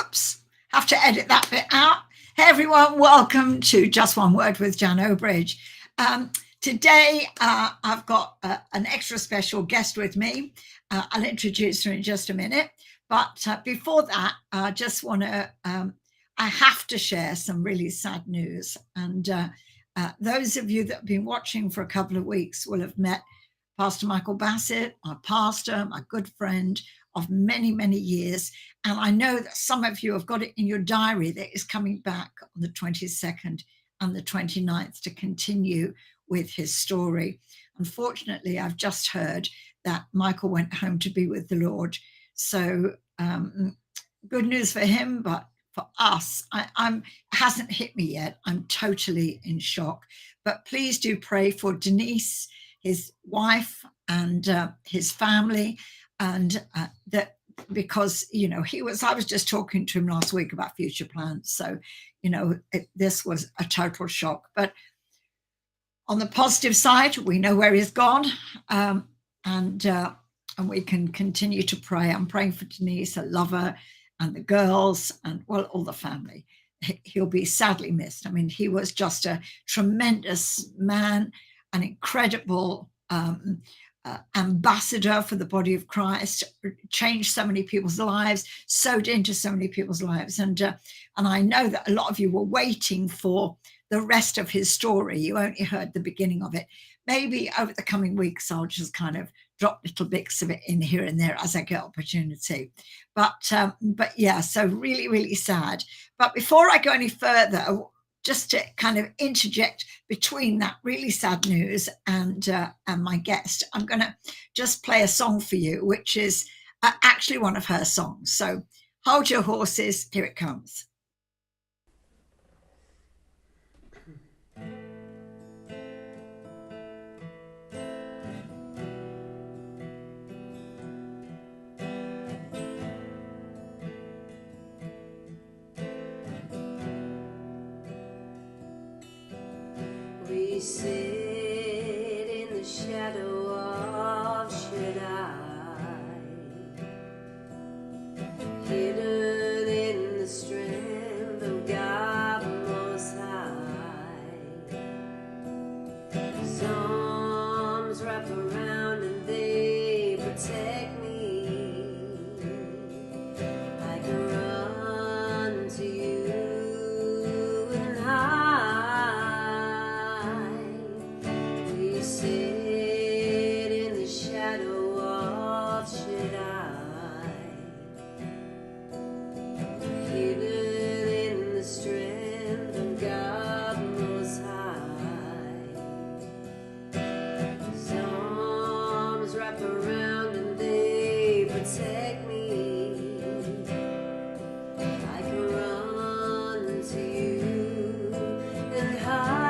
Whoops, have to edit that bit out. Hey everyone, welcome to Just One Word with Jan Obridge. Today I've got an extra special guest with me. I'll introduce her in just a minute. But before that, I just want to, I have to share some really sad news. And those of you that have been watching for a couple of weeks will have met Pastor Michael Bassett, my pastor, my good friend of many, many years. And I know that some of you have got it in your diary that is coming back on the 22nd and the 29th to continue with his story. Unfortunately, I've just heard that Michael went home to be with the Lord. So good news for him, but for us, it hasn't hit me yet. I'm totally in shock. But please do pray for Denise, his wife, and his family, and that, because I was just talking to him last week about future plans. So this was a total shock. But on the positive side, we know where he's gone, and we can continue to pray. I'm praying for Denise, her lover, and the girls, and all the family. He'll be sadly missed. I mean, he was just a tremendous man, an incredible ambassador for the body of Christ, changed so many people's lives, sowed into so many people's lives. And I know that a lot of you were waiting for the rest of his story. You only heard the beginning of it. Maybe over the coming weeks, I'll just kind of drop little bits of it in here and there as I get opportunity. But yeah, so really, really sad. But before I go any further, just to kind of interject between that really sad news and my guest, I'm going to just play a song for you, which is actually one of her songs. So hold your horses, here it comes. We sit in the shadow of Shaddai, hidden in the strength of God Most High. His arms wrap around and they protect me. I can run to you and hide. Sit in the shadow of Shaddai, hidden in the strength of God Most High. His arms wrap around and they protect me. I can run to you and hide.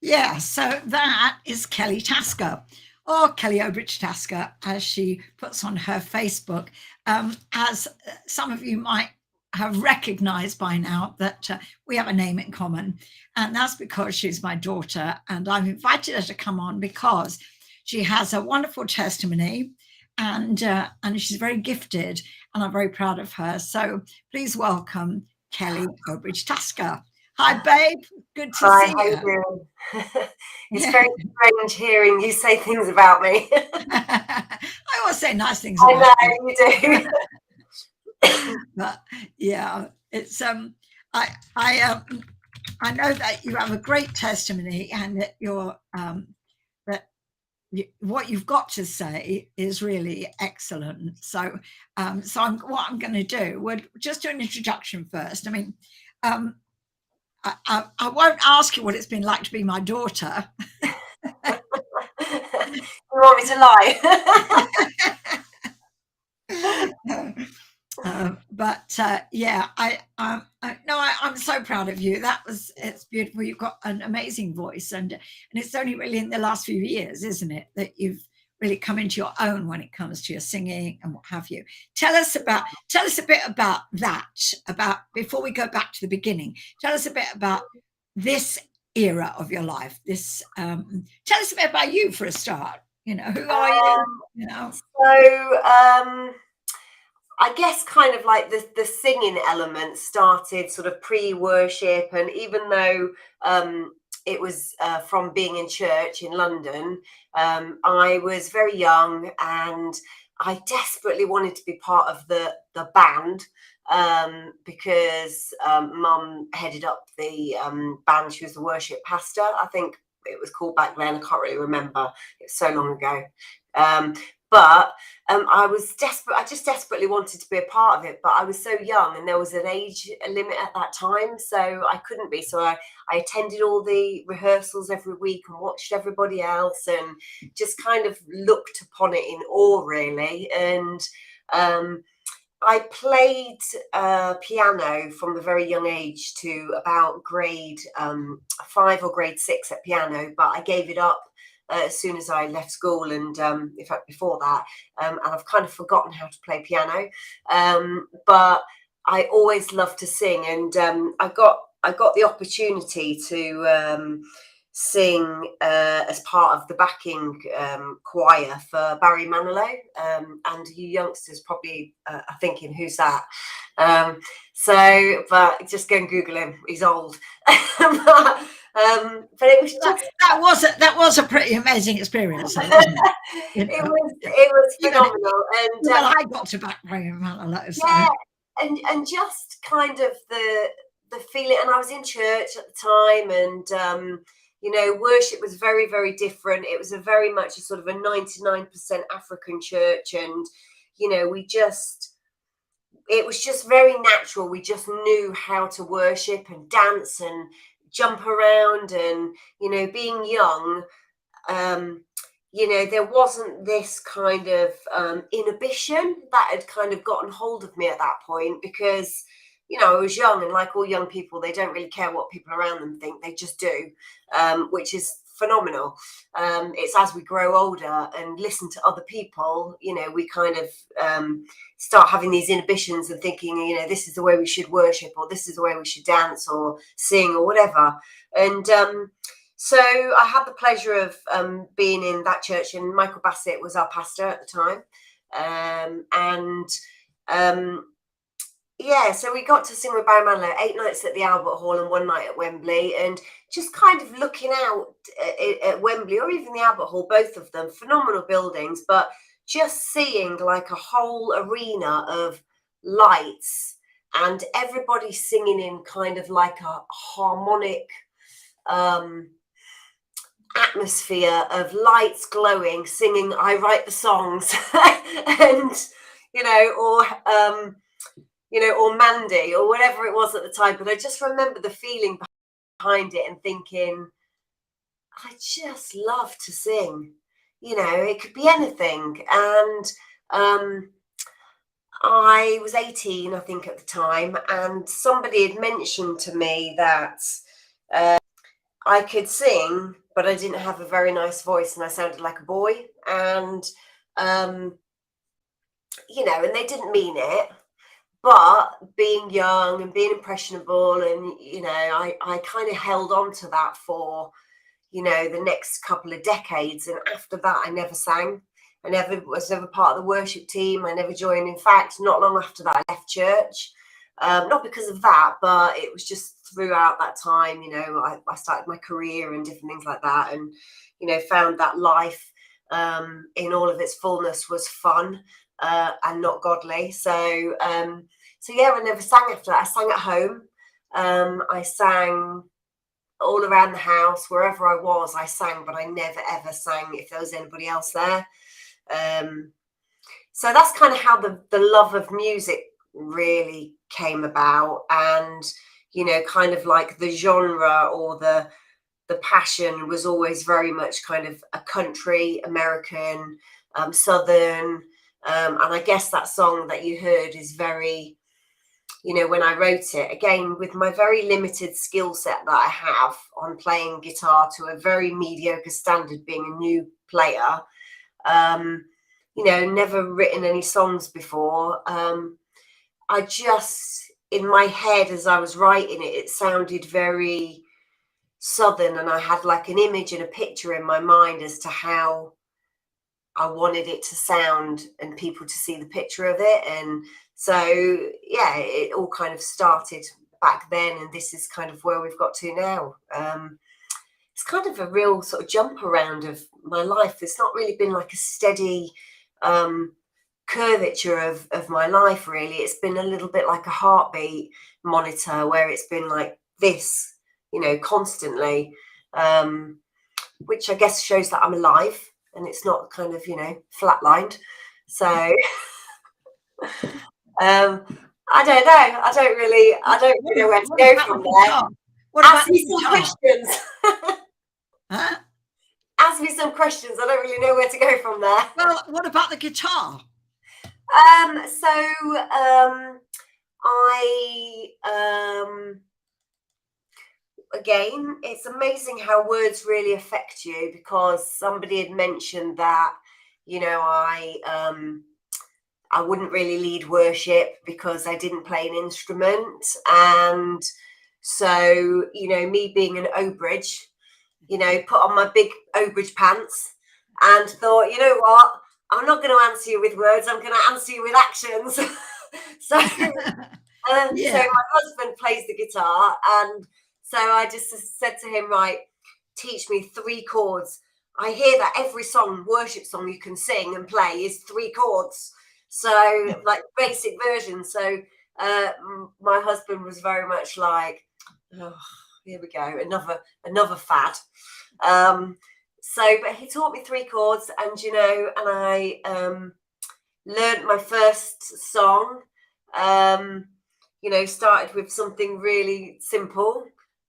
Yeah, so that is Kelly Tasker, or Kelly Obridge Tasker, as she puts on her Facebook. As some of you might have recognized by now, that we have a name in common, and that's because she's my daughter, and I've invited her to come on because she has a wonderful testimony, and she's very gifted, and I'm very proud of her. So please welcome Kelly Obridge Tasker. Hi, babe. Good to Hi, see how you you. doing? It's very strange hearing you say things about me. I always say nice things I about you. know you do. But yeah, it's I know that you have a great testimony, and that what you've got to say is really excellent. So what I'm going to do, we'll just do an introduction first. I mean, um, I won't ask you what it's been like to be my daughter. You want me to lie? But yeah, I'm so proud of you. It's beautiful. You've got an amazing voice, and it's only really in the last few years, isn't it, that you've really come into your own when it comes to your singing and what have you. Tell us a bit about that. About, before we go back to the beginning, tell us a bit about this era of your life. Tell us a bit about you for a start. You know, who are you? You know. So I guess kind of like the singing element started sort of pre-worship, and even though it was from being in church in London, I was very young and I desperately wanted to be part of the band, because Mum headed up the band. She was the worship pastor, I think it was called back then. I can't really remember. It was so long ago. But I was desperate. I just desperately wanted to be a part of it, but I was so young, and there was an age limit at that time, so I couldn't be. So I attended all the rehearsals every week and watched everybody else, and just kind of looked upon it in awe, really. And I played piano from a very young age to about grade 5 or grade 6 at piano, but I gave it up as soon as I left school, and in fact before that, and I've kind of forgotten how to play piano, but I always loved to sing, and I got the opportunity to sing as part of the backing choir for Barry Manilow, and you youngsters probably are thinking, who's that? But just go and Google him, he's old. But it was just that was a pretty amazing experience, though, wasn't it? it was phenomenal. And well, I got to back very well. Yeah, and just kind of the feeling. And I was in church at the time, and you know, worship was very, very different. It was a very much a sort of a 99% African church, and you know, it was just very natural. We just knew how to worship and dance and jump around, and you know, being young, you know, there wasn't this kind of inhibition that had kind of gotten hold of me at that point, because you know, I was young, and like all young people, they don't really care what people around them think, they just do, which is phenomenal. It's as we grow older and listen to other people, you know, we kind of start having these inhibitions and thinking, you know, this is the way we should worship, or this is the way we should dance or sing or whatever. And so I had the pleasure of being in that church, and Michael Bassett was our pastor at the time. Yeah, so we got to sing with Barry Manilow 8 nights at the Albert Hall and 1 night at Wembley, and just kind of looking out at Wembley or even the Albert Hall, both of them phenomenal buildings, but just seeing like a whole arena of lights and everybody singing in kind of like a harmonic atmosphere of lights glowing, singing I Write the Songs and you know, or Mandy or whatever it was at the time. But I just remember the feeling behind it and thinking, I just love to sing. You know, it could be anything. And I was 18, I think, at the time, and somebody had mentioned to me that I could sing, but I didn't have a very nice voice, and I sounded like a boy. And you know, and they didn't mean it. But being young and being impressionable, and you know, I kind of held on to that for, you know, the next couple of decades. And after that, I never sang. I never was ever part of the worship team. I never joined. In fact, not long after that, I left church. Not because of that, but it was just throughout that time, you know, I started my career and different things like that, and you know, found that life in all of its fullness was fun and not godly. So yeah, I never sang after that. I sang at home. I sang all around the house, wherever I was, I sang, but I never ever sang if there was anybody else there. So that's kind of how the love of music really came about. And you know, kind of like the genre or the passion was always very much kind of a country, American, southern, and I guess that song that you heard is very, you know, when I wrote it, again, with my very limited skill set that I have on playing guitar to a very mediocre standard, being a new player, you know, never written any songs before. I just, in my head, as I was writing it, it sounded very southern, and I had like an image and a picture in my mind as to how I wanted it to sound and people to see the picture of it. And so, yeah, it all kind of started back then, and this is kind of where we've got to now. It's kind of a real sort of jump around of my life. It's not really been like a steady curvature of my life, really. It's been a little bit like a heartbeat monitor, where it's been like this, you know, constantly, which I guess shows that I'm alive and it's not kind of, you know, flatlined. So I don't know. I don't really know where to go from there. What Ask about me the some guitar? questions. Huh? Ask me some questions. I don't really know where to go from there. Well, what about the guitar? Again, it's amazing how words really affect you, because somebody had mentioned that, you know, I wouldn't really lead worship because I didn't play an instrument. And so, you know, me being an Obridge, you know, put on my big Obridge pants and thought, you know what, I'm not going to answer you with words, I'm going to answer you with actions. So my husband plays the guitar, and so I just said to him, right, teach me 3 chords. I hear that every song, worship song you can sing and play is 3 chords. So like basic version. So my husband was very much like, oh, here we go, another fad. So, but he taught me 3 chords, and you know, and I learned my first song. You know, started with something really simple,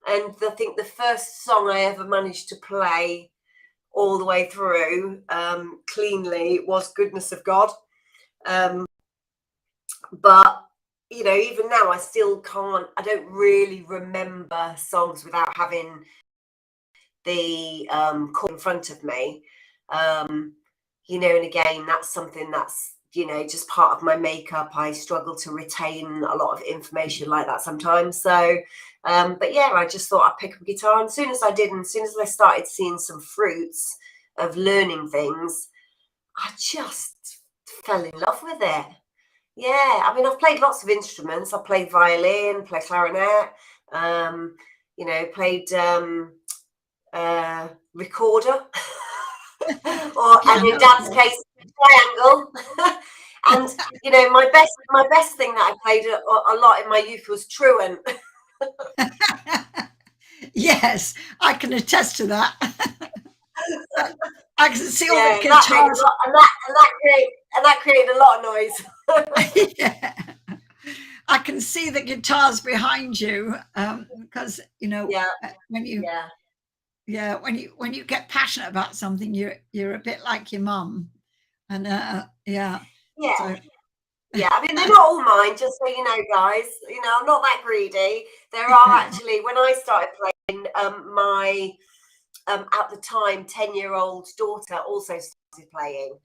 and I think the first song I ever managed to play all the way through cleanly was "Goodness of God." But you know, even now I still can't. I don't really remember songs without having the chord in front of me. You know, and again, that's something that's, you know, just part of my makeup. I struggle to retain a lot of information like that sometimes. So, but yeah, I just thought I'd pick up a guitar. And as soon as I did, and as soon as I started seeing some fruits of learning things, I just fell in love with it. Yeah, I mean, I've played lots of instruments. I played violin, played clarinet, you know, played recorder, and in Dad's case, triangle. And you know, my best thing that I played a lot in my youth was truant. Yes, I can attest to that. I can see all the That made guitars. a lot, and that created a lot of noise. Yeah. I can see the guitars behind you, because you know, Yeah, when you yeah. when you get passionate about something, you're a bit like your mum, and Yeah. so Yeah, I mean, they're not all mine, just so you know, guys. You know, I'm not that greedy. There are actually, when I started playing, my at the time 10-year-old daughter also started playing,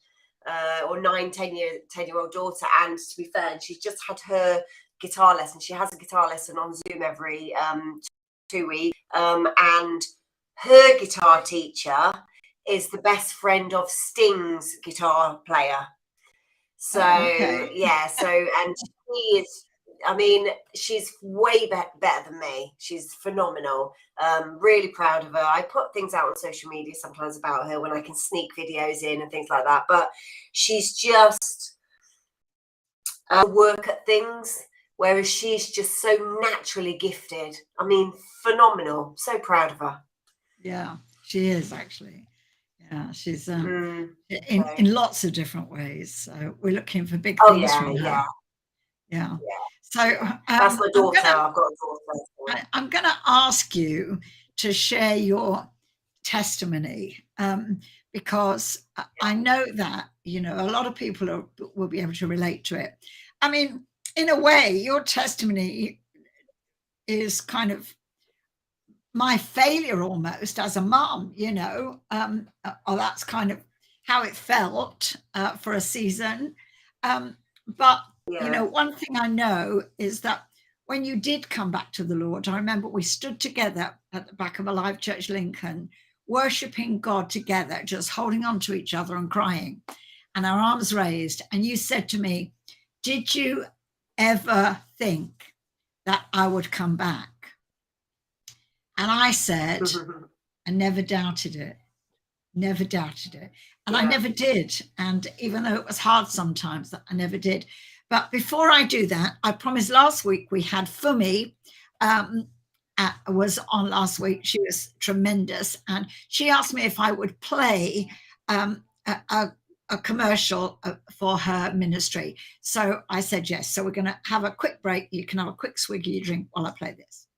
or 10-year-old daughter. And to be fair, she's just had her guitar lesson. She has a guitar lesson on Zoom every 2 weeks, and her guitar teacher is the best friend of Sting's guitar player. So Okay. yeah, and she is, I mean, she's way better than me. She's phenomenal. Really proud of her. I put things out on social media sometimes about her when I can sneak videos in and things like that. But she's just work at things, whereas she's just so naturally gifted. I mean, phenomenal. So proud of her. Yeah, she is actually. Yeah, she's Mm, in lots of different ways. So we're looking for big oh things yeah, from her. yeah, Yeah. yeah. So That's my daughter. I've got a daughter. I'm going to ask you to share your testimony, because I know that, you know, a lot of people will be able to relate to it. I mean, in a way, your testimony is kind of my failure almost as a mom, you know, or that's kind of how it felt for a season. But, you Yeah. know, one thing I know is that when you did come back to the Lord, I remember we stood together at the back of Alive Church Lincoln, worshiping God together, just holding on to each other and crying, and our arms raised. And you said to me, "Did you ever think that I would come back?" And I said, I never doubted it, never doubted it. And I never did. And even though it was hard sometimes, I never did. But before I do that, I promised last week we had Fumi, was on last week. She was tremendous. And she asked me if I would play a commercial for her ministry. So I said yes. So we're going to have a quick break. You can have a quick swig of your drink while I play this.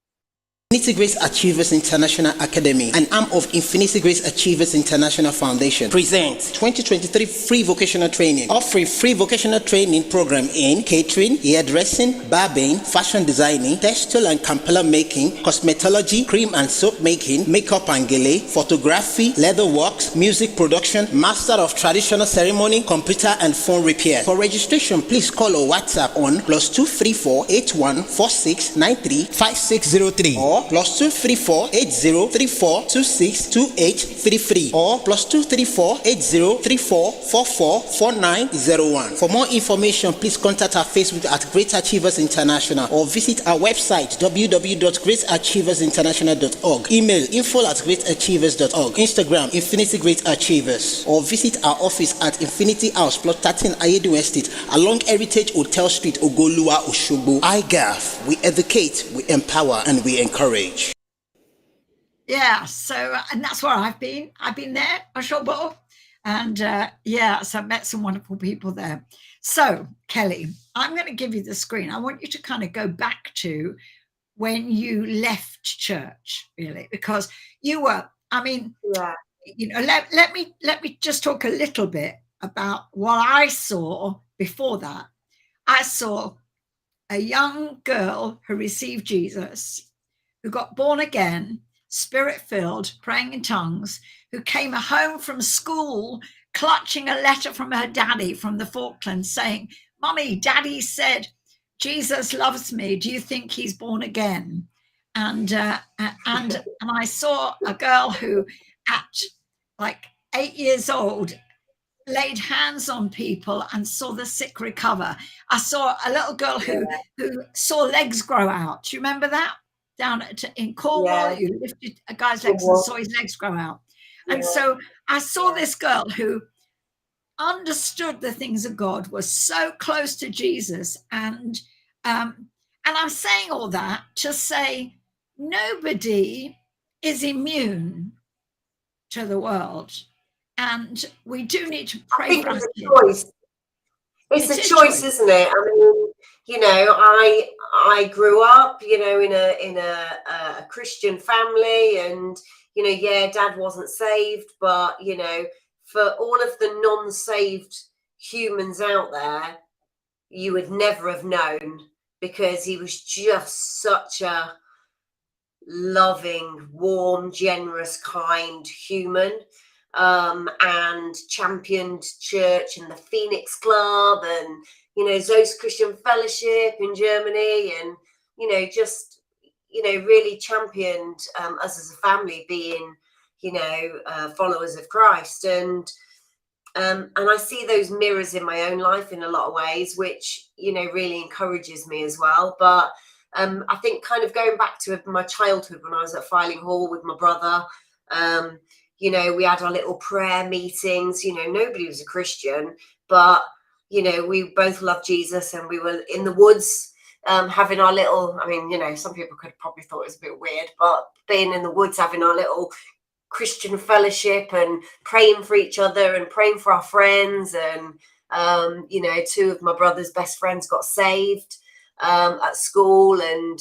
Infinity Grace Achievers International Academy, an arm of Infinity Grace Achievers International Foundation, presents 2023 free vocational training, offering free vocational training program in catering, hairdressing, barbing, fashion designing, textile and kampala making, cosmetology, cream and soap making, makeup and gele, photography, leather works, music production, master of traditional ceremony, computer and phone repair. For registration, please call or WhatsApp on +234 81 46 93 5603 or +234 8034 26 2833 or +234 8034 44 4901. For more information, please contact our Facebook at Great Achievers International or visit our website www.greatachieversinternational.org. Email info@greatachievers.org. Instagram Infinity Great Achievers, or visit our office at Infinity House, Plot 13 Ayedu Estate, along Heritage Hotel Street, Ogoluwa, Osogbo. IGAF, we educate, we empower, and we encourage. Yeah, so, and that's where I've been there, Osogbo, and so I met some wonderful people there. So Kelly, I'm going to give you the screen. I want you to kind of go back to when you left church, really, because you were, I mean, you know, let me just talk a little bit about what I saw before that. I saw a young girl who received Jesus, who got born again, spirit-filled, praying in tongues, who came home from school clutching a letter from her daddy from the Falklands saying, "Mommy, Daddy said Jesus loves me. Do you think he's born again?" And I saw a girl who, at like 8 years old, laid hands on people and saw the sick recover. I saw a little girl who saw legs grow out. Do you remember that? Down in Cornwall, you lifted a guy's legs and saw his legs grow out. And so I saw this girl who understood the things of God, was so close to Jesus. And I'm saying all that to say nobody is immune to the world. And we do need to pray for our kids. It's a choice, isn't it? I mean, you know, I grew up, you know, in a Christian family, and you know, Dad wasn't saved, but you know, for all of the non-saved humans out there, you would never have known, because he was just such a loving, warm, generous, kind human, and championed church and the Phoenix Club and, you know, Zeus Christian Fellowship in Germany, and, you know, just, you know, really championed us as a family being, you know, followers of Christ. And I see those mirrors in my own life in a lot of ways, which, you know, really encourages me as well. But I think kind of going back to my childhood when I was at Filing Hall with my brother, you know, we had our little prayer meetings. You know, nobody was a Christian, but, you know, we both loved Jesus, and we were in the woods having our little, I mean, you know, some people could probably thought it was a bit weird, but being in the woods having our little Christian fellowship and praying for each other and praying for our friends. And you know, 2 of my brother's best friends got saved at school. And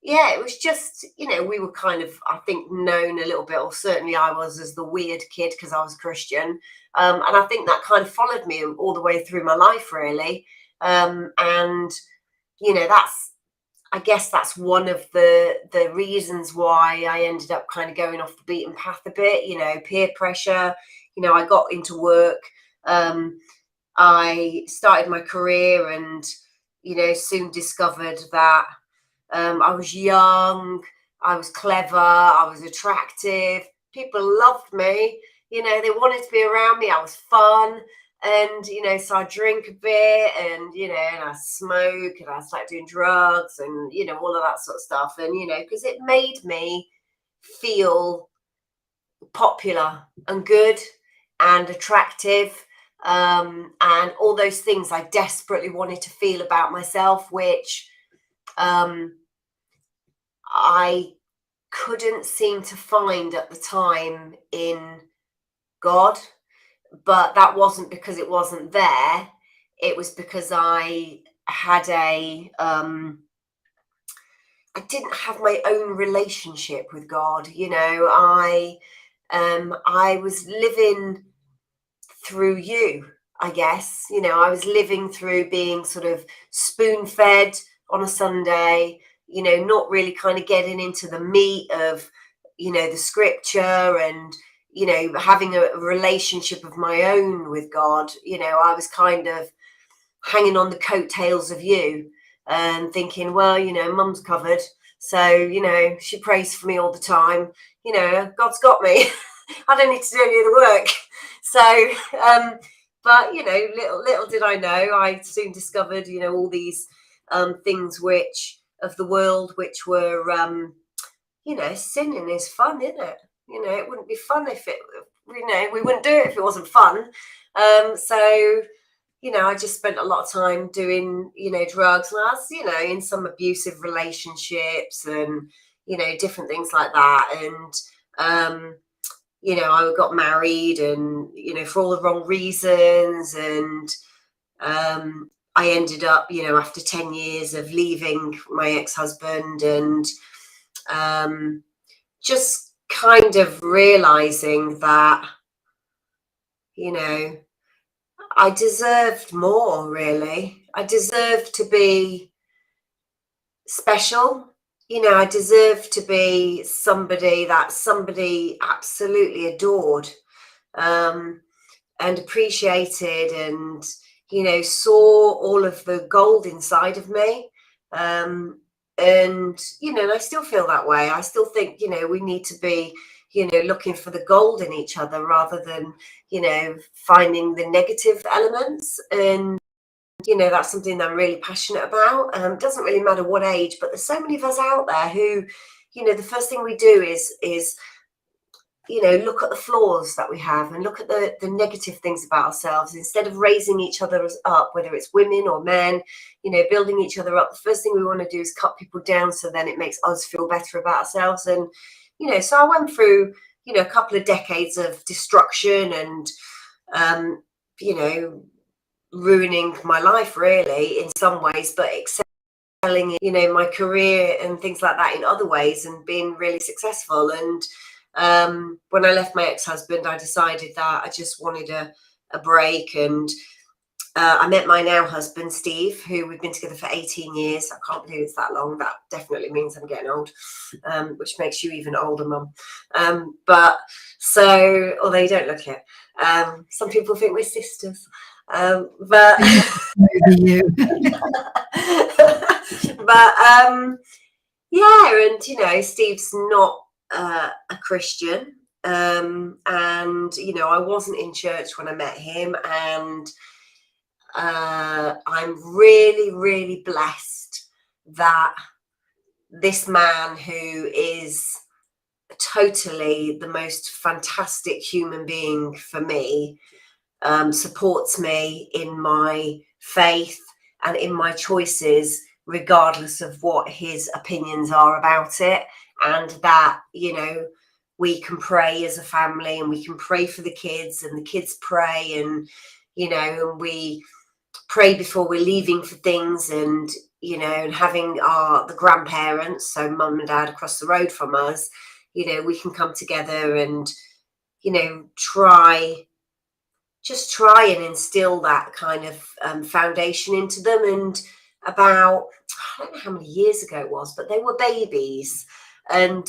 yeah, it was just, you know, we were kind of, I think, known a little bit, or certainly I was, as the weird kid because I was Christian. And I think that kind of followed me all the way through my life, really. And, you know, I guess that's one of the reasons why I ended up kind of going off the beaten path a bit, you know, peer pressure. You know, I got into work. I started my career and, you know, soon discovered that I was young, I was clever, I was attractive. People loved me, you know, they wanted to be around me. I was fun. And, you know, so I drink a bit, and, you know, and I smoke, and I started doing drugs and, you know, all of that sort of stuff. And, you know, because it made me feel popular and good and attractive, and all those things I desperately wanted to feel about myself, which I couldn't seem to find at the time in God. But that wasn't because it wasn't there. It was because I had I didn't have my own relationship with God. You know, I was living through you, I guess. You know, I was living through being sort of spoon-fed on a Sunday, you know, not really kind of getting into the meat of, you know, the scripture and, you know, having a relationship of my own with God. You know, I was kind of hanging on the coattails of you and thinking, well, you know, mum's covered. So, you know, she prays for me all the time. You know, God's got me. I don't need to do any of the work. So, but, you know, little did I know, I soon discovered, you know, all these things which of the world, which were, you know, sinning is fun, isn't it? You know, it wouldn't be fun if it, you know, we wouldn't do it if it wasn't fun. So, you know, I just spent a lot of time doing, you know, drugs, and I was, you know, in some abusive relationships and, you know, different things like that. And, you know, I got married and, you know, for all the wrong reasons. And I ended up, you know, after 10 years of leaving my ex-husband and just kind of realizing that, you know, I deserved more, really. I deserved to be special. You know, I deserved to be somebody that somebody absolutely adored and appreciated, and, you know, saw all of the gold inside of me. And, you know, and I still feel that way. I still think, you know, we need to be, you know, looking for the gold in each other rather than, you know, finding the negative elements. And, you know, that's something that I'm really passionate about. It doesn't really matter what age, but there's so many of us out there who, you know, the first thing we do is you know, look at the flaws that we have and look at the negative things about ourselves instead of raising each other up, whether it's women or men, you know, building each other up. The first thing we want to do is cut people down, so then it makes us feel better about ourselves. And, you know, so I went through, you know, a couple of decades of destruction and, you know, ruining my life really in some ways, but excelling in, you know, my career and things like that in other ways and being really successful. And when I left my ex-husband, I decided that I just wanted a break. And I met my now husband, Steve, who we've been together for 18 years. I can't believe it's that long. That definitely means I'm getting old, which makes you even older, Mum. But so, although you don't look it, some people think we're sisters. But Maybe you. but yeah, and you know, Steve's not a Christian, and you know, I wasn't in church when I met him, and I'm really, really blessed that this man, who is totally the most fantastic human being for me, supports me in my faith and in my choices, regardless of what his opinions are about it. And that, you know, we can pray as a family, and we can pray for the kids, and the kids pray, and you know, and we pray before we're leaving for things, and you know, and having the grandparents, so mum and dad across the road from us, you know, we can come together and, you know, try and instill that kind of foundation into them. And about, I don't know how many years ago it was, but they were babies, and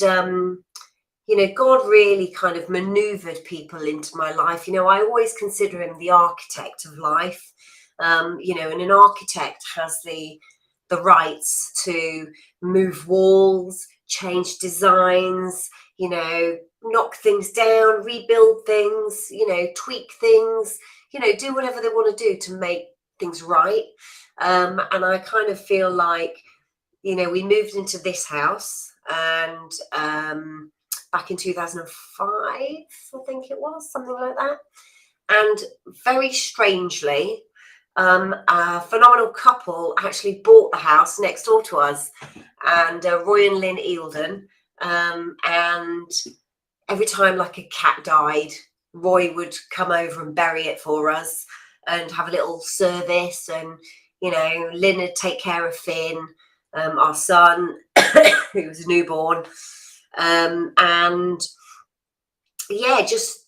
you know, God really kind of maneuvered people into my life. You know, I always consider him the architect of life. You know, and an architect has the rights to move walls, change designs, you know, knock things down, rebuild things, you know, tweak things, you know, do whatever they want to do to make things right. And I kind of feel like, you know, we moved into this house, and back in 2005, I think it was, something like that. And very strangely, a phenomenal couple actually bought the house next door to us, and Roy and Lynn Eildon. And every time like a cat died, Roy would come over and bury it for us and have a little service. And, you know, Lynn would take care of Finn, our son, who was a newborn. And yeah, just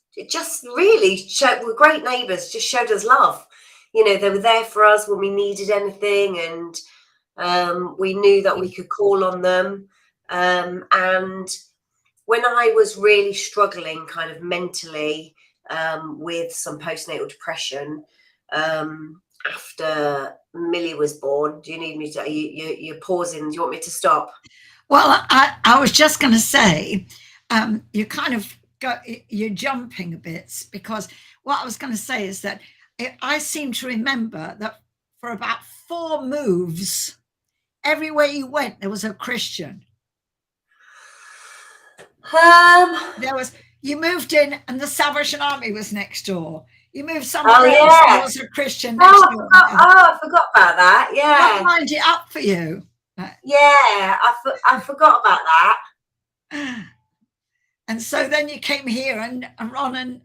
really showed, we're great neighbours, just showed us love. You know, they were there for us when we needed anything, and we knew that we could call on them. And when I was really struggling kind of mentally with some postnatal depression, after Millie was born, do you need me to, you're pausing, do you want me to stop? Well, I was just going to say, you kind of you're jumping a bit, because what I was going to say is that I seem to remember that for about 4 moves, everywhere you went, there was a Christian. There was, you moved in and the Salvation Army was next door. You moved somewhere else, and there was a Christian next door. I forgot about that. Yeah. I lined it up for you. Yeah, I forgot about that. And so then you came here, and Ron and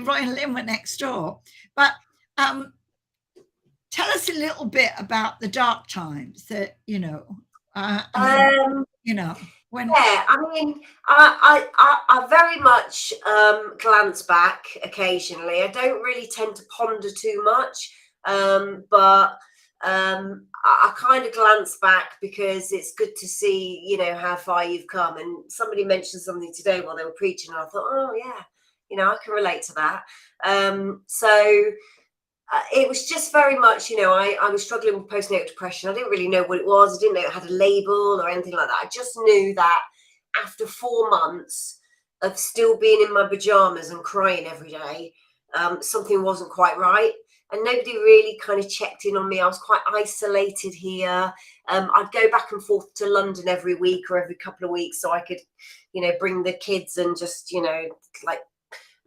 Roy and Lynn were next door. But tell us a little bit about the dark times that, you know, you know, when. Yeah, I mean, I very much glance back occasionally. I don't really tend to ponder too much, but I kind of glance back because it's good to see, you know, how far you've come. And somebody mentioned something today while they were preaching, and I thought, oh yeah, you know, I can relate to that. So it was just very much, you know, I was struggling with postnatal depression. I didn't really know what it was. I didn't know it had a label or anything like that. I just knew that after 4 months of still being in my pajamas and crying every day, something wasn't quite right. And nobody really kind of checked in on me. I was quite isolated here. I'd go back and forth to London every week or every couple of weeks so I could, you know, bring the kids and just, you know, like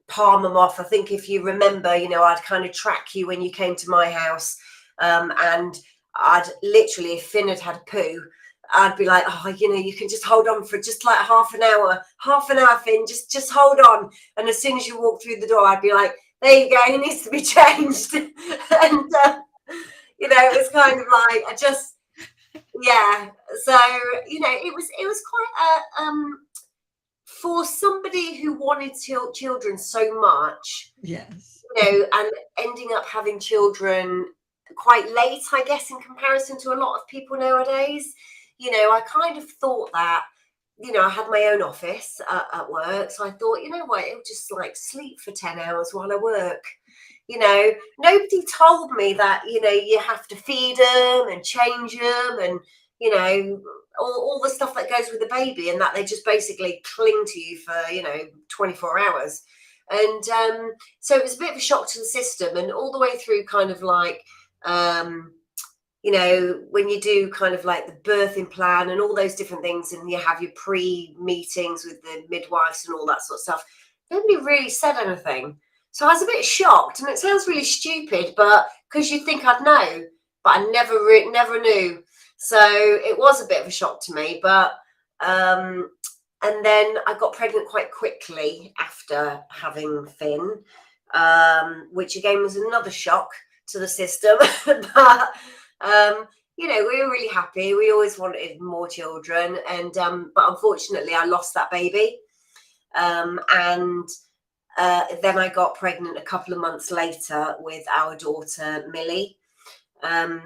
palm them off. I think if you remember, you know, I'd kind of track you when you came to my house. And I'd literally, if Finn had a poo, I'd be like, oh, you know, you can just hold on for just like half an hour, Finn, just hold on. And as soon as you walk through the door, I'd be like, there you go, he needs to be changed. And, you know, it was kind of like, yeah. So, you know, it was quite a for somebody who wanted children so much, Yes. and ending up having children quite late, I guess, in comparison to a lot of people nowadays, I kind of thought that, I had my own office at work. So I thought, you know what, it'll just like sleep for 10 hours while I work. Nobody told me that, you have to feed them and change them and, all the stuff that goes with the baby, and that they just basically cling to you for, 24 hours. And so it was a bit of a shock to the system, and all the way through kind of like, when you do kind of like the birthing plan and all those different things, and you have your pre-meetings with the midwives and all that sort of stuff, nobody really said anything. So I was a bit shocked, and it sounds really stupid, but because you'd think I'd know, but I never knew. So it was a bit of a shock to me, but and then I got pregnant quite quickly after having Finn, which again was another shock to the system. But we were really happy. We always wanted more children, and but unfortunately I lost that baby. And then I got pregnant a couple of months later with our daughter Millie.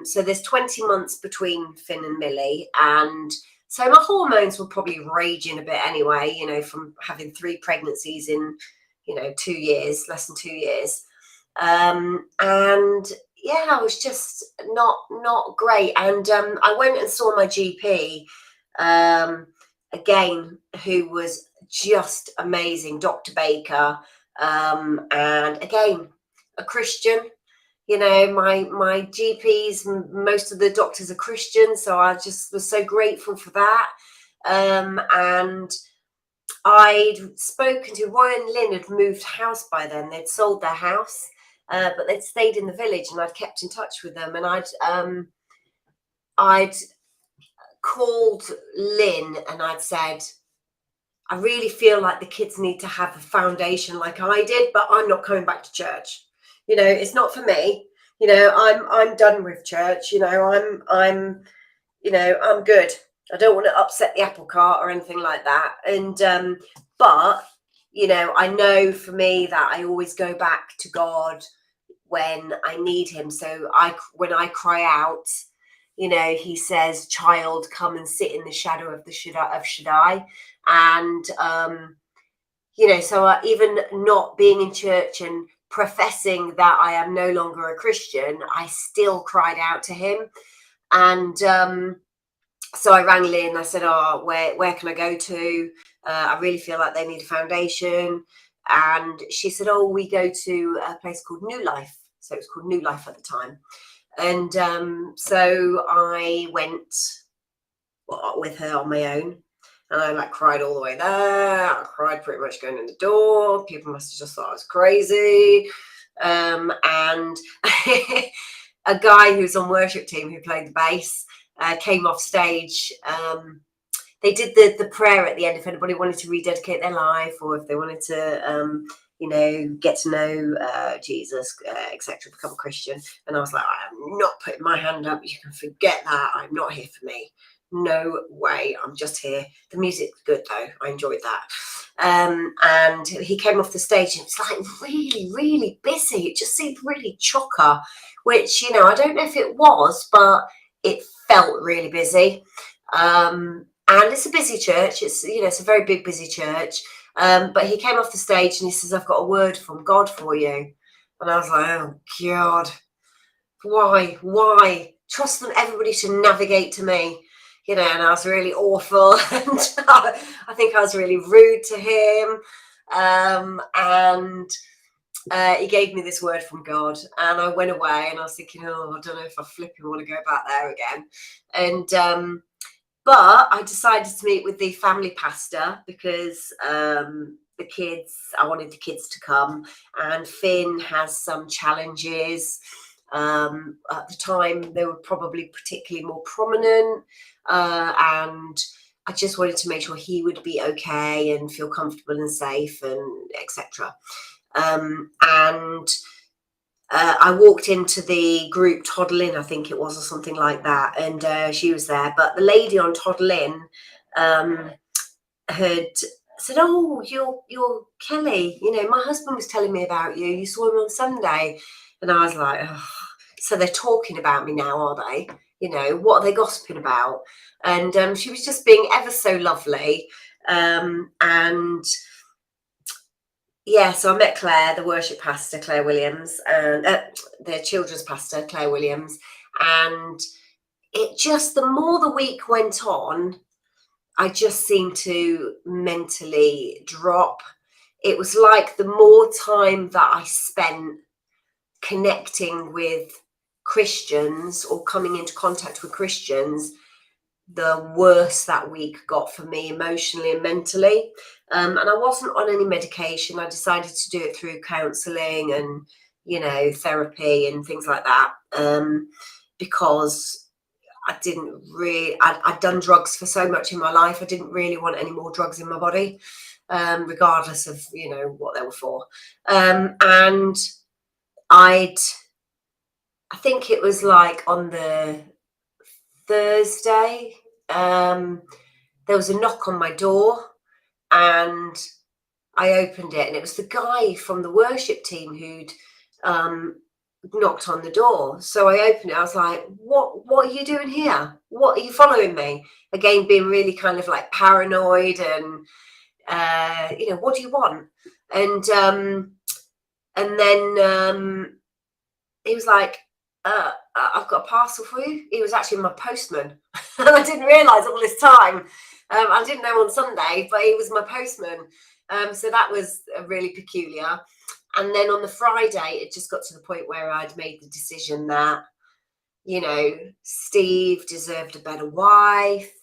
So there's 20 months between Finn and Millie, and so my hormones were probably raging a bit anyway, from having 3 pregnancies in 2 years, less than 2 years. And yeah, I was just not great. And I went and saw my GP again, who was just amazing, Dr. Baker. And again, a Christian. My GPs, most of the doctors are Christian, so I just was so grateful for that. And I'd spoken to Roy and Lynn, had moved house by then. They'd sold their house, but they'd stayed in the village, and I'd kept in touch with them. And I'd called Lynn and I'd said, I really feel like the kids need to have a foundation like I did, but I'm not coming back to church. It's not for me. I'm done with church. I'm good. I don't want to upset the apple cart or anything like that. And but I know for me that I always go back to God when I need Him. So when I cry out, He says, "Child, come and sit in the shadow of Shaddai." And so even not being in church and professing that I am no longer a Christian, I still cried out to Him. And so I rang Lynn. I said, "Oh, where can I go to? I really feel like they need a foundation." And she said, "Oh, we go to a place called New Life." So it was called New Life at the time. And so I went with her on my own. And I cried all the way there. I cried pretty much going in the door. People must have just thought I was crazy. And a guy who's on worship team who played the bass came off stage. They did the prayer at the end if anybody wanted to rededicate their life, or if they wanted to, get to know Jesus, etc., become a Christian. And I was like, I'm not putting my hand up. You can forget that. I'm not here for me. No way, I'm just here. The music's good though, I enjoyed that. And he came off the stage and it was like really, really busy. It just seemed really chocker, which, I don't know if it was, but it felt really busy. And it's a busy church. It's, it's a very big, busy church. But he came off the stage and he says, "I've got a word from God for you." And I was like, oh God, why? Trust them, everybody should navigate to me. And I was really awful, and I think I was really rude to him. And he gave me this word from God, and I went away, and I was thinking, oh, I don't know if I flipping want to go back there again. And but I decided to meet with the family pastor because I wanted the kids to come, and Finn has some challenges. At the time, they were probably particularly more prominent. And I just wanted to make sure he would be okay and feel comfortable and safe, and etc. And I walked into the group Toddle In, I think it was, or something like that, and she was there. But the lady on Toddle In had said, "Oh, you're Kelly. You know, my husband was telling me about you. You saw him on Sunday." And I was like, "Oh, so they're talking about me now, are they? You know, what are they gossiping about?" And she was just being ever so lovely. And yeah, so I met Claire, the worship pastor, Claire Williams, and the children's pastor, Claire Williams. And it just, the more the week went on, I just seemed to mentally drop. It was like the more time that I spent connecting with Christians or coming into contact with Christians, the worse that week got for me emotionally and mentally. And I wasn't on any medication. I decided to do it through counselling and, you know, therapy and things like that, because I didn't really, I'd done drugs for so much in my life. I didn't really want any more drugs in my body, regardless of, you know, what they were for. And I think it was like on the Thursday, there was a knock on my door and I opened it, and it was the guy from the worship team who'd knocked on the door. So I opened it. I was like, what are you doing here? What are you following me? Again, being really kind of like paranoid and, you know, what do you want? And then he was like, I've got a parcel for you. He was actually my postman. And I didn't realise all this time. I didn't know on Sunday, but he was my postman. So that was really peculiar. And then on the Friday, it just got to the point where I'd made the decision that, you know, Steve deserved a better wife.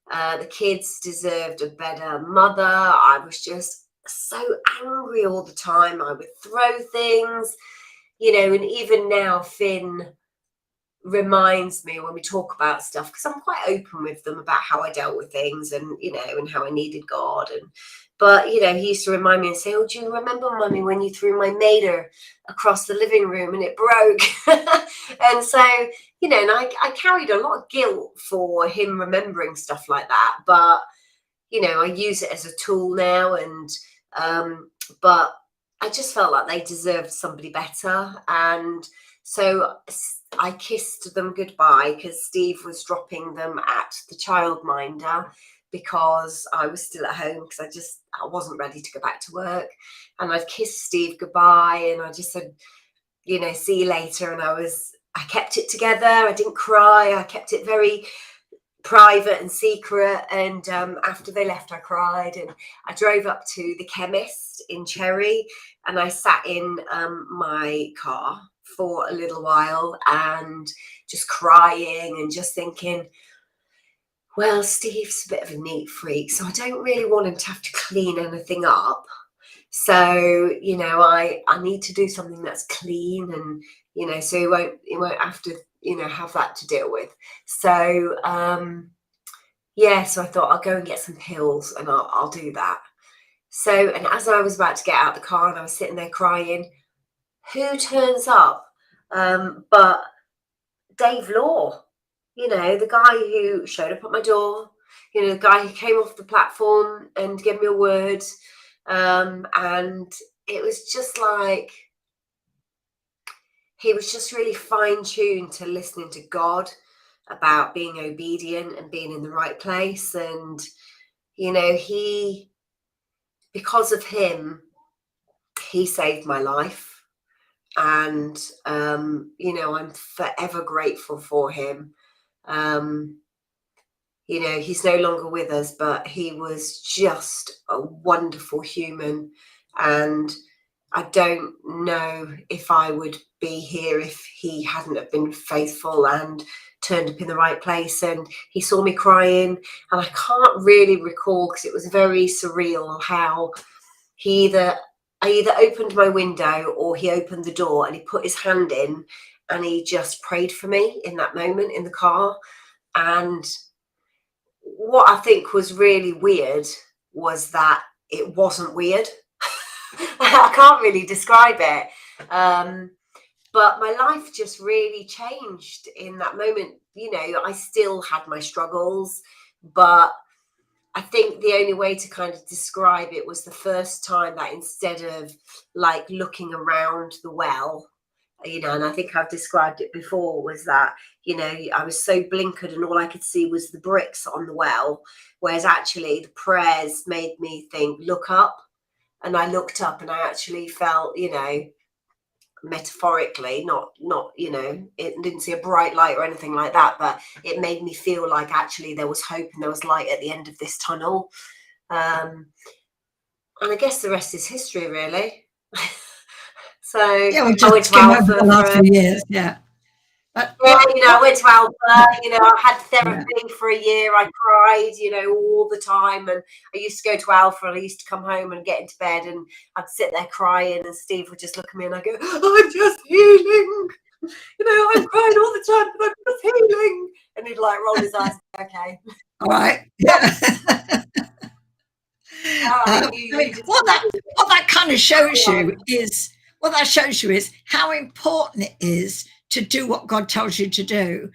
The kids deserved a better mother. I was just so angry all the time. I would throw things, you know, and even now Finn reminds me when we talk about stuff, because I'm quite open with them about how I dealt with things and, you know, and how I needed God. But, you know, he used to remind me and say, "Oh, do you remember, Mummy, when you threw my mater across the living room and it broke?" And so, you know, and I carried a lot of guilt for him remembering stuff like that. But, you know, I use it as a tool now. And, but I just felt like they deserved somebody better. And so I kissed them goodbye because Steve was dropping them at the childminder because I was still at home because I wasn't ready to go back to work. And I'd kissed Steve goodbye and I just said, you know, see you later. And I kept it together. I didn't cry. I kept it very private and secret. And after they left, I cried, and I drove up to the chemist in Cherry and I sat in my car for a little while and just crying and just thinking, well, Steve's a bit of a neat freak, so I don't really want him to have to clean anything up. So, you know, I need to do something that's clean, and, you know, so he won't have to, you know, have that to deal with. So, yeah, so I thought I'll go and get some pills and I'll do that. So, and as I was about to get out the car and I was sitting there crying, who turns up but Dave Law, you know, the guy who showed up at my door, you know, the guy who came off the platform and gave me a word. And it was just like, he was just really fine-tuned to listening to God about being obedient and being in the right place. And, you know, because of him, he saved my life. And, you know, I'm forever grateful for him. You know, he's no longer with us, but he was just a wonderful human. And I don't know if I would be here if he hadn't have been faithful and turned up in the right place. And he saw me crying, and I can't really recall because it was very surreal how I either opened my window or he opened the door and he put his hand in and he just prayed for me in that moment in the car. And what I think was really weird was that it wasn't weird. I can't really describe it. But my life just really changed in that moment. You know, I still had my struggles, but I think the only way to kind of describe it was the first time that instead of like looking around the well, you know, and I think I've described it before, was that, you know, I was so blinkered and all I could see was the bricks on the well, whereas actually the prayers made me think, look up. And I looked up and I actually felt, you know, metaphorically, not, you know, it didn't see a bright light or anything like that, but it made me feel like actually there was hope and there was light at the end of this tunnel. And I guess the rest is history, really. So Yeah, we I went just to came over Alpha the last for, few years. Yeah. But yeah, you know, I went to Alpha, you know, I had yeah. therapy for a year. I cried, you know, all the time. And I used to go to Alpha and I used to come home and get into bed and I'd sit there crying and Steve would just look at me and I go, I'm just healing. You know, I'm crying all the time, but I'm just healing. And he'd like roll his eyes. Okay. All right. Yeah. I mean, What that kind of shows you is how important it is to do what God tells you to do.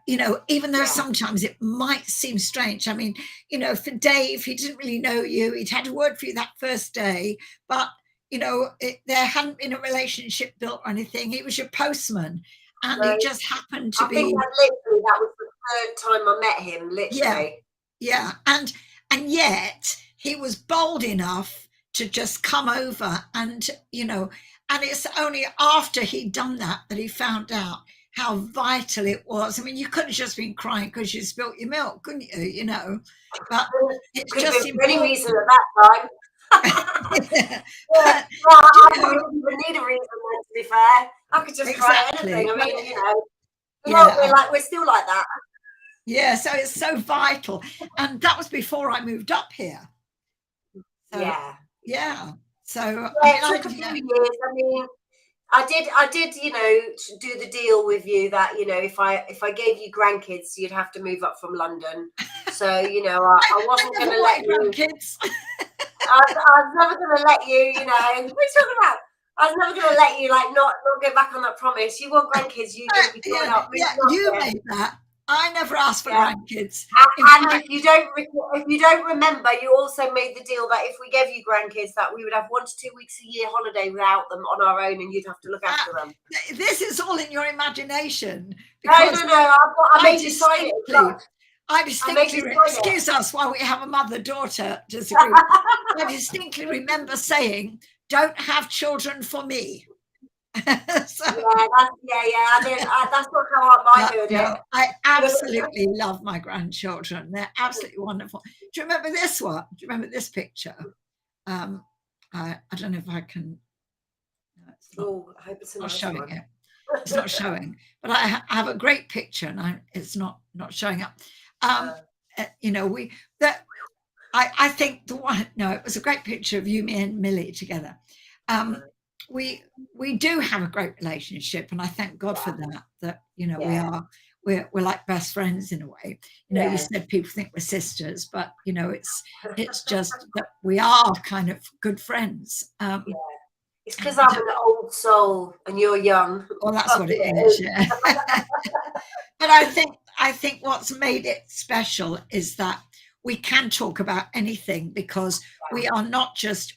You know, even though sometimes it might seem strange. I mean, you know, for Dave, he didn't really know you. He'd had a word for you that first day, but you know, there hadn't been a relationship built or anything. He was your postman, and he just happened to I be. think that was the third time I met him. Literally. Yeah, and yet he was bold enough to just come over, and you know, and it's only after he'd done that that he found out how vital it was. I mean, you could have just been crying because you spilt your milk, couldn't you? You know, but it's Could just have been for any reason at that time. yeah. Yeah, But, I you know, didn't even need a reason then, to be fair. I could just cry exactly. anything. I mean, you know, Yeah. we're still like that. Yeah, so it's so vital. And that was before I moved up here. So, yeah. So it took a few years. I mean, I did, you know, do the deal with you that, you know, if I gave you grandkids, you'd have to move up from London. So, you know, I wasn't going to let you. Grandkids. I was never going to let you, you know. What are you talking about? I was never going to let you, like, not go back on that promise. You want grandkids, you're going to be growing up. Yeah, you made that. I never asked for grandkids. And if you don't remember, you also made the deal that if we gave you grandkids, that we would have 1 to 2 weeks a year holiday without them on our own, and you'd have to look after them. This is all in your imagination. No. I made you sign it. I distinctly excuse us while we have a mother-daughter disagreement. I distinctly remember saying, "Don't have children for me." So, that's not how I heard it. I absolutely love my grandchildren. They're absolutely wonderful. Do you remember this one? Do you remember this picture? I don't know if I can. No, I hope it's not showing it. It's not showing, but I have a great picture, and it's not showing up. You know, I think it was a great picture of you, me, and Millie together. We do have a great relationship, and I thank God for that. That, you know, we're like best friends in a way. You know, you said people think we're sisters, but you know, it's just that we are kind of good friends. It's because I'm an old soul and you're young. Well, that's what it is. Yeah. But I think what's made it special is that we can talk about anything, because we're not just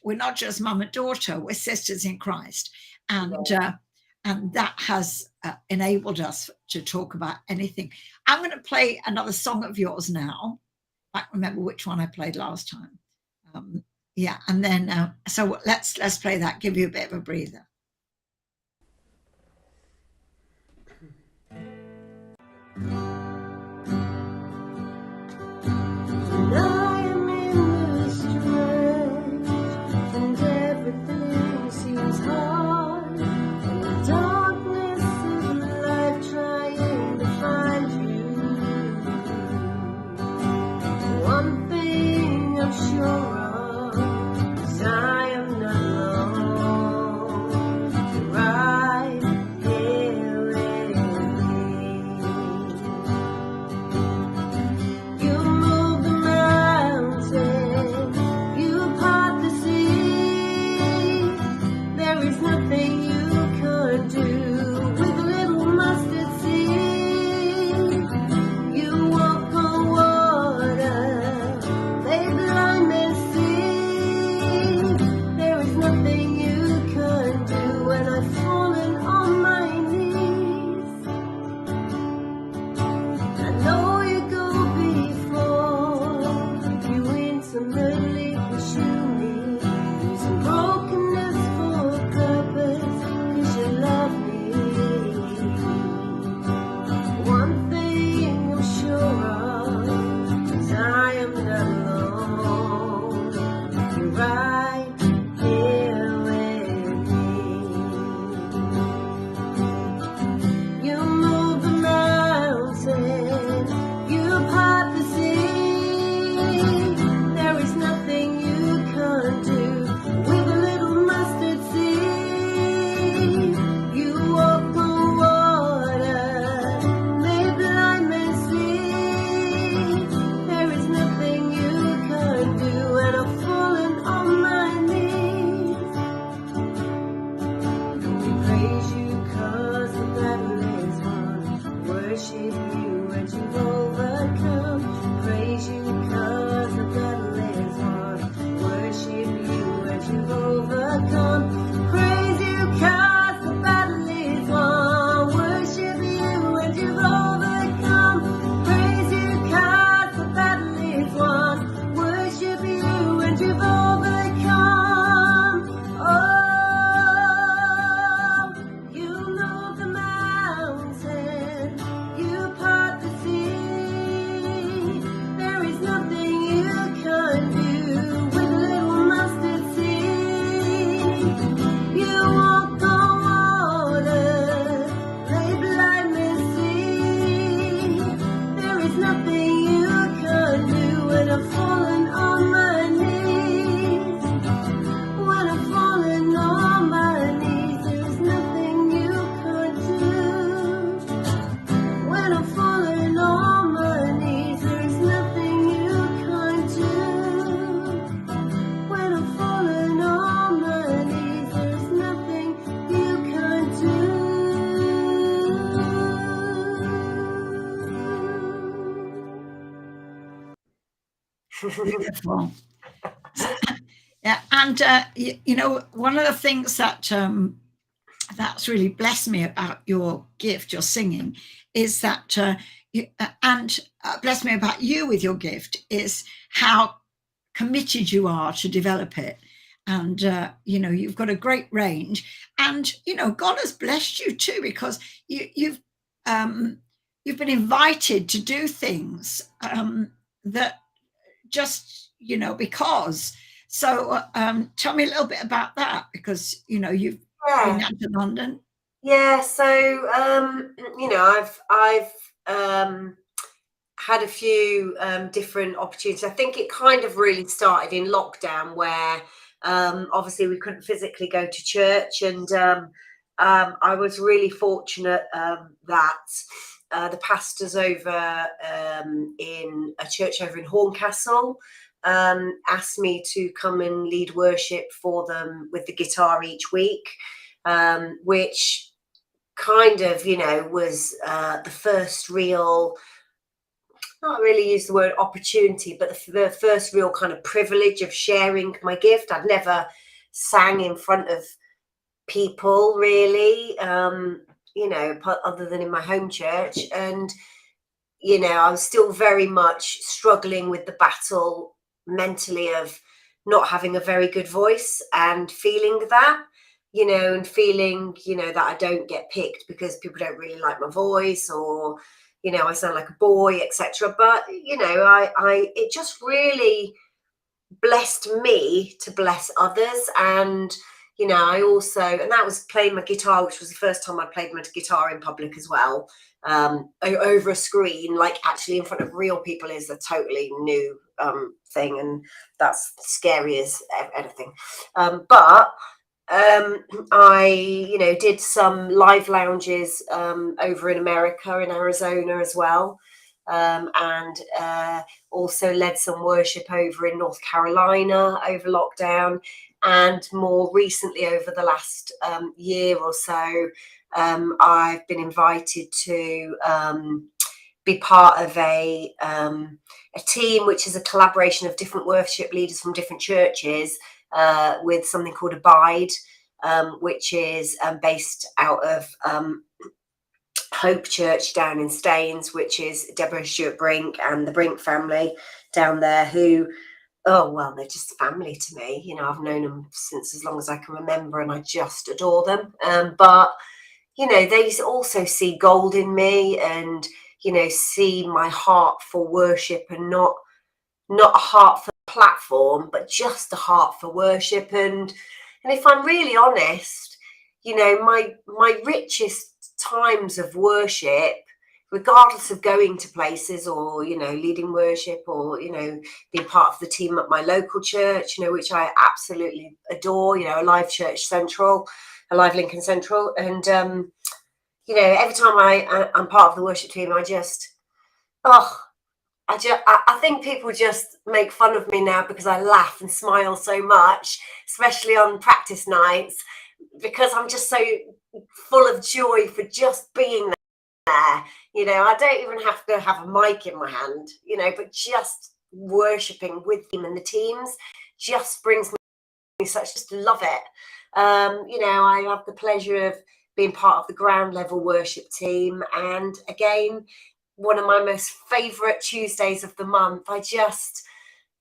mum and daughter, we're sisters in Christ, and that has enabled us to talk about anything. I'm going to play another song of yours now. I can't remember which one I played last time. And then so let's play that. Give you a bit of a breather. Sure of, 'cause I am not alone. Beautiful. Yeah, and you know, one of the things that that's really blessed me about your gift, your singing, is that and blessed me about you with your gift is how committed you are to develop it. And you know, you've got a great range, and you know, God has blessed you too, because you've been invited to do things that just, you know, because. So tell me a little bit about that, because you know you've been Yeah. out to London. Yeah, so you know, I've had a few different opportunities. I think it kind of really started in lockdown, where obviously we couldn't physically go to church, and I was really fortunate that the pastors over in a church over in Horncastle asked me to come and lead worship for them with the guitar each week, which kind of, you know, was the first real, not really use the word opportunity, but the first real kind of privilege of sharing my gift. I'd never sang in front of people really, you know, other than in my home church. And, you know, I was still very much struggling with the battle mentally of not having a very good voice, and feeling that, you know, and feeling, you know, that I don't get picked because people don't really like my voice, or, you know, I sound like a boy, etc. But, you know, it just really blessed me to bless others. And, you know, I also, and that was playing my guitar, which was the first time I played my guitar in public as well, over a screen, like actually in front of real people, is a totally new thing, and that's scary as anything. But I, you know, did some live lounges over in America, in Arizona as well, and also led some worship over in North Carolina over lockdown, and more recently, over the last year or so, I've been invited to be part of a team which is a collaboration of different worship leaders from different churches, with something called Abide, which is based out of Hope Church down in Staines, which is Deborah Stewart Brink and the Brink family down there, who, oh, well, they're just family to me. You know, I've known them since as long as I can remember, and I just adore them. But, you know, they also see gold in me, and, you know, see my heart for worship, and not a heart for platform, but just a heart for worship. And if I'm really honest, you know, my richest times of worship, regardless of going to places, or, you know, leading worship, or, you know, being part of the team at my local church, you know, which I absolutely adore, you know, Alive Church Central, Alive Lincoln Central. And, you know, every time I'm part of the worship team, I just, I think people just make fun of me now because I laugh and smile so much, especially on practice nights, because I'm just so full of joy for just being there. You know, I don't even have to have a mic in my hand, you know, but just worshipping with them and the teams just brings me such, just love it. You know, I have the pleasure of being part of the ground level worship team, and again, one of my most favorite Tuesdays of the month. I just,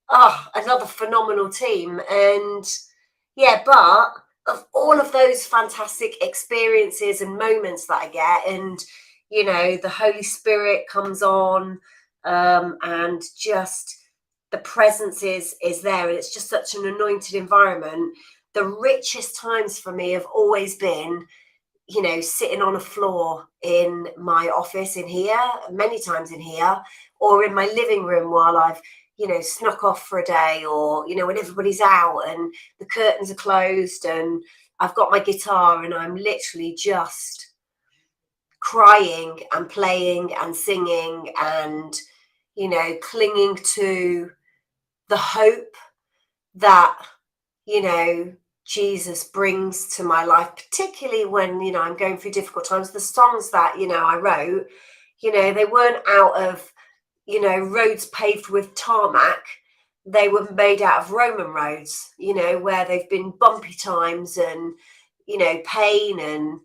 another phenomenal team. And yeah, but of all of those fantastic experiences and moments that I get, and, you know, the Holy Spirit comes on, and just the presence is there, and it's just such an anointed environment. The richest times for me have always been, you know, sitting on a floor in my office in here, many times in here, or in my living room while I've, you know, snuck off for a day, or, you know, when everybody's out and the curtains are closed and I've got my guitar, and I'm literally just crying and playing and singing, and, you know, clinging to the hope that, you know, Jesus brings to my life, particularly when, you know, I'm going through difficult times. The songs that, you know, I wrote, you know, they weren't out of, you know, roads paved with tarmac. they were made out of Roman roads, you know, where they've been bumpy times and, you know, pain, and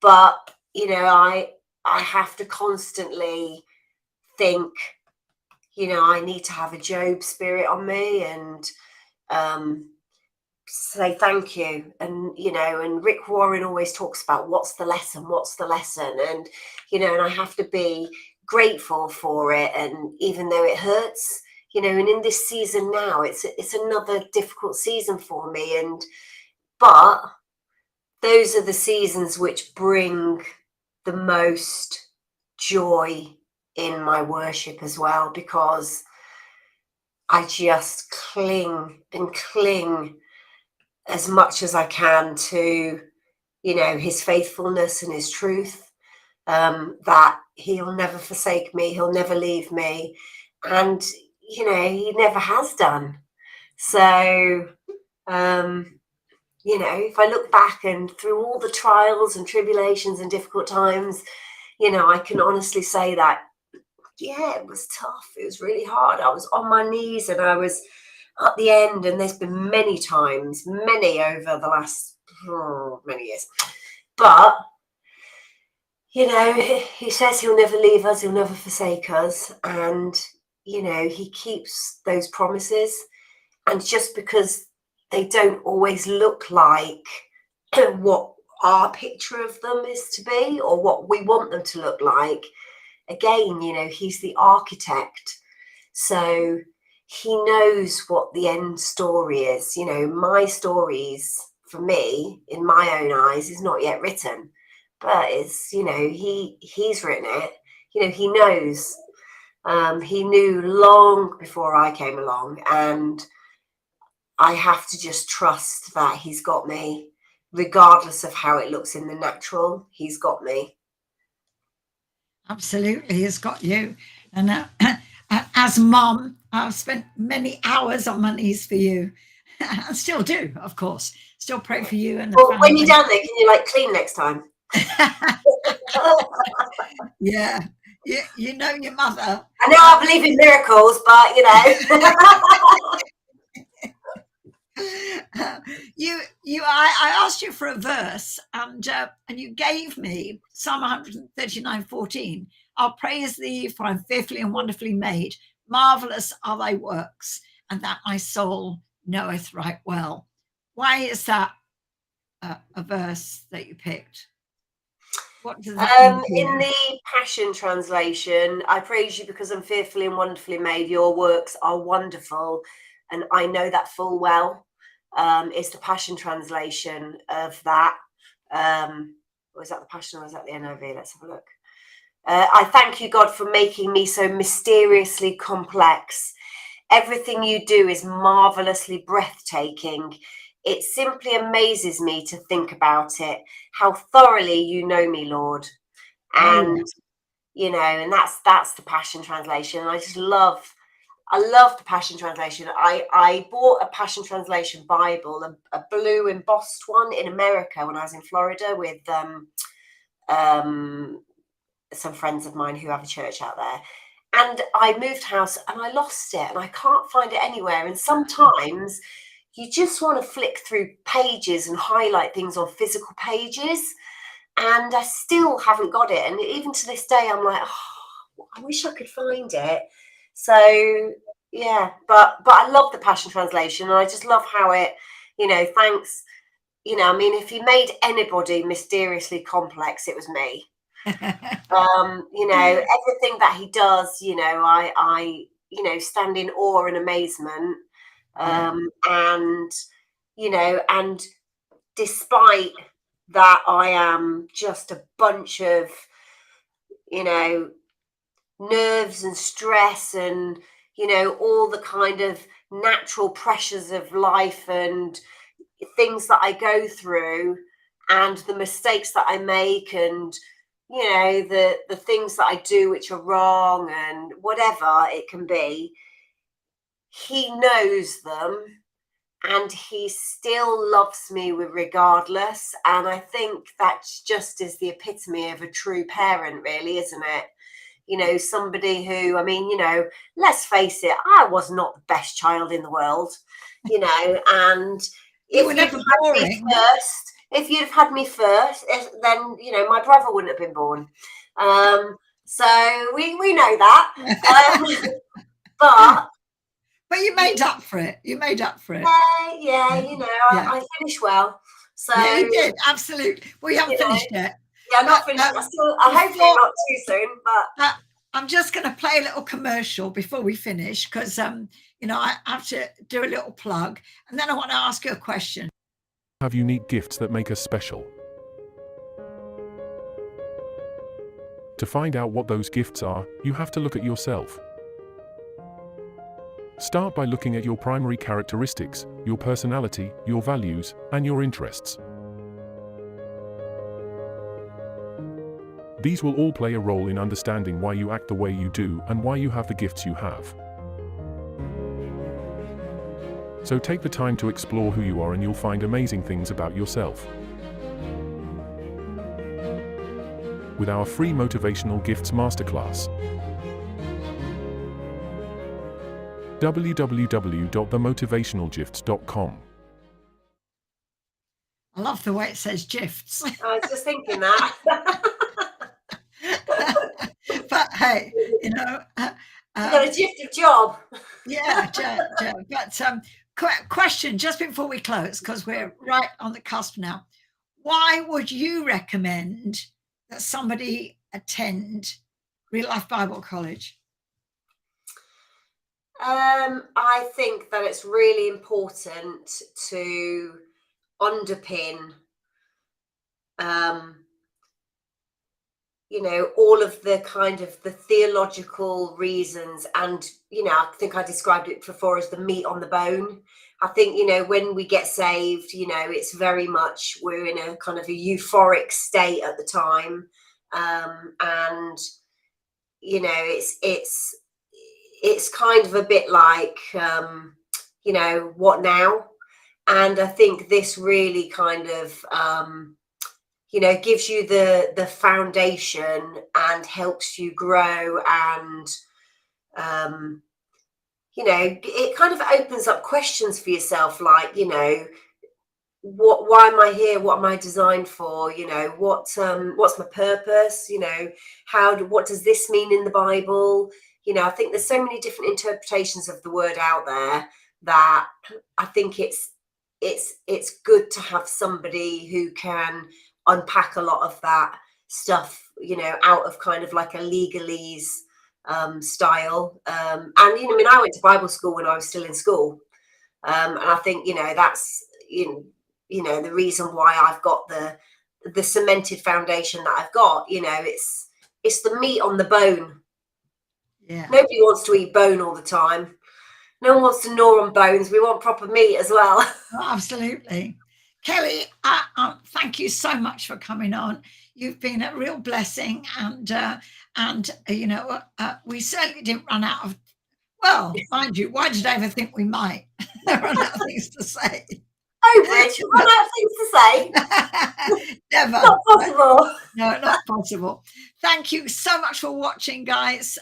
but you know, I have to constantly think, you know, I need to have a Job spirit on me, and say thank you. And you know, and Rick Warren always talks about what's the lesson, and you know, and I have to be grateful for it, and even though it hurts, you know, and in this season now, it's another difficult season for me, and but those are the seasons which bring the most joy in my worship as well, because I just cling and cling as much as I can to, you know, his faithfulness and his truth, that he'll never forsake me, he'll never leave me, and you know, he never has done. So you know, if I look back and through all the trials and tribulations and difficult times, you know, I can honestly say that, yeah, it was tough. It was really hard. I was on my knees and I was at the end. And there's been many times, many over the last many years. But, you know, he says he'll never leave us, he'll never forsake us. And, you know, he keeps those promises. And just because they don't always look like what our picture of them is to be or what we want them to look like, again, you know, he's the architect, so he knows what the end story is. You know, my stories for me in my own eyes is not yet written, but it's, you know, he's written it. You know, he knows. He knew long before I came along, and I have to just trust that he's got me, regardless of how it looks in the natural. He's got me. Absolutely, he's got you. And as mom, I've spent many hours on my knees for you. I still do, of course. Still pray for you and the Well, when you're family. down there, can you like clean next time? Yeah, you know your mother. I know I believe in miracles, but you know. I asked you for a verse, and you gave me Psalm 139:14. I'll praise thee, for I'm fearfully and wonderfully made. Marvelous are thy works, and that my soul knoweth right well. Why is that a verse that you picked? What does that mean to In you? the Passion Translation, I praise you because I'm fearfully and wonderfully made. Your works are wonderful, and I know that full well. It's the Passion Translation of that. Was that the Passion or was that the NIV? Let's have a look. I thank you, God, for making me so mysteriously complex. Everything you do is marvelously breathtaking. It simply amazes me to think about it, how thoroughly you know me, Lord. And, you know, and that's the Passion Translation. And I love the Passion Translation. I bought a Passion Translation Bible, a blue embossed one in America when I was in Florida with some friends of mine who have a church out there. And I moved house and I lost it and I can't find it anywhere. And sometimes you just want to flick through pages and highlight things on physical pages. And I still haven't got it. And even to this day, I'm like, oh, I wish I could find it. So yeah, but I love the Passion Translation, and I just love how it, you know, thanks. You know, I mean, if you made anybody mysteriously complex, it was me. You know, everything that he does, you know, I you know, stand in awe and amazement. And you know, and despite that, I am just a bunch of, you know, nerves and stress and, you know, all the kind of natural pressures of life and things that I go through and the mistakes that I make and, you know, the things that I do which are wrong and whatever it can be. He knows them and he still loves me regardless. And I think that just is the epitome of a true parent, really, isn't it? you know, somebody who, I mean, you know, let's face it, I was not the best child in the world, you know, and You if were you'd never have had me boring. first, if you'd have had me first, then, you know, my brother wouldn't have been born. So we know that. But you made up for it. You made up for it. yeah, you know, Yeah. I finished well. So Yeah, you did. Absolutely. Well, you haven't you know, finished yet. yeah, I'm not But, finished. I hopefully not too soon, but I'm just going to play a little commercial before we finish because, you know, I have to do a little plug. And then I want to ask you a question. Have unique gifts that make us special. To find out what those gifts are, you have to look at yourself. Start by looking at your primary characteristics, your personality, your values, and your interests. These will all play a role in understanding why you act the way you do and why you have the gifts you have. So take the time to explore who you are and you'll find amazing things about yourself. With our free Motivational Gifts Masterclass. www.themotivationalgifts.com. I love the way it says gifts. I was just thinking that. But hey, you know, You got a gifted job. yeah, Joe. But question just before we close, because we're right on the cusp now. Why would you recommend that somebody attend Real Life Bible College? I think that it's really important to underpin, you know, all of the kind of the theological reasons. And, you know, I think I described it before as the meat on the bone. I think, you know, when we get saved, you know, it's very much, we're in a kind of a euphoric state at the time. And, you know, it's kind of a bit like, you know, what now? And I think this really kind of, you know, gives you the foundation and helps you grow. And, you know, it kind of opens up questions for yourself, like, you know, why am I here? What am I designed for? You know, what's my purpose? You know, what does this mean in the Bible? You know, I think there's so many different interpretations of the word out there that I think it's good to have somebody who can unpack a lot of that stuff, you know, out of kind of like a legalese style. And, you know, I mean, I went to Bible school when I was still in school. And I think, you know, that's, you know, the reason why I've got the cemented foundation that I've got. You know, it's the meat on the bone. Yeah. Nobody wants to eat bone all the time. No one wants to gnaw on bones. We want proper meat as well. Oh, absolutely. Kelly, thank you so much for coming on. You've been a real blessing, and you know, we certainly didn't run out of. Well, mind you, why did I ever think we might run out of things to say? Oh, Bridge, run out of things to say. Never. Not possible. No, not possible. Thank you so much for watching, guys.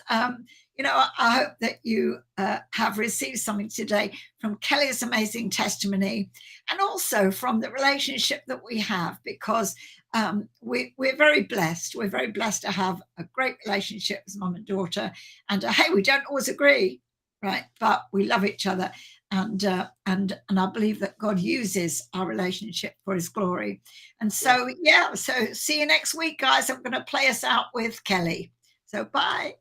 You know, I hope that you have received something today from Kelly's amazing testimony, and also from the relationship that we have, because we're very blessed. We're very blessed to have a great relationship as mum and daughter. And hey, we don't always agree, right? But we love each other. And I believe that God uses our relationship for his glory. And so, yeah, so see you next week, guys. I'm going to play us out with Kelly. So bye.